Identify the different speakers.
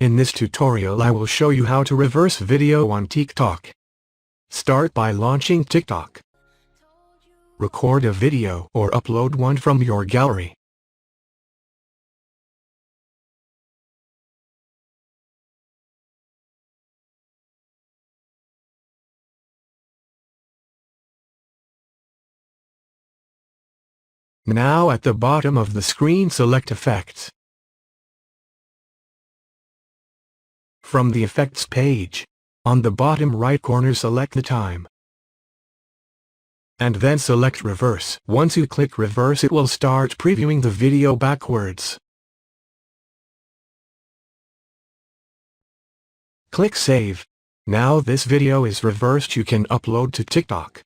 Speaker 1: In this tutorial I will show you how to reverse video on TikTok. Start by launching TikTok. Record a video or upload one from your gallery. Now at the bottom of the screen select Effects. From the Effects page, on the bottom right corner select the time. And then select Reverse. Once you click Reverse, it will start previewing the video backwards. Click Save. Now this video is reversed. You can upload to TikTok.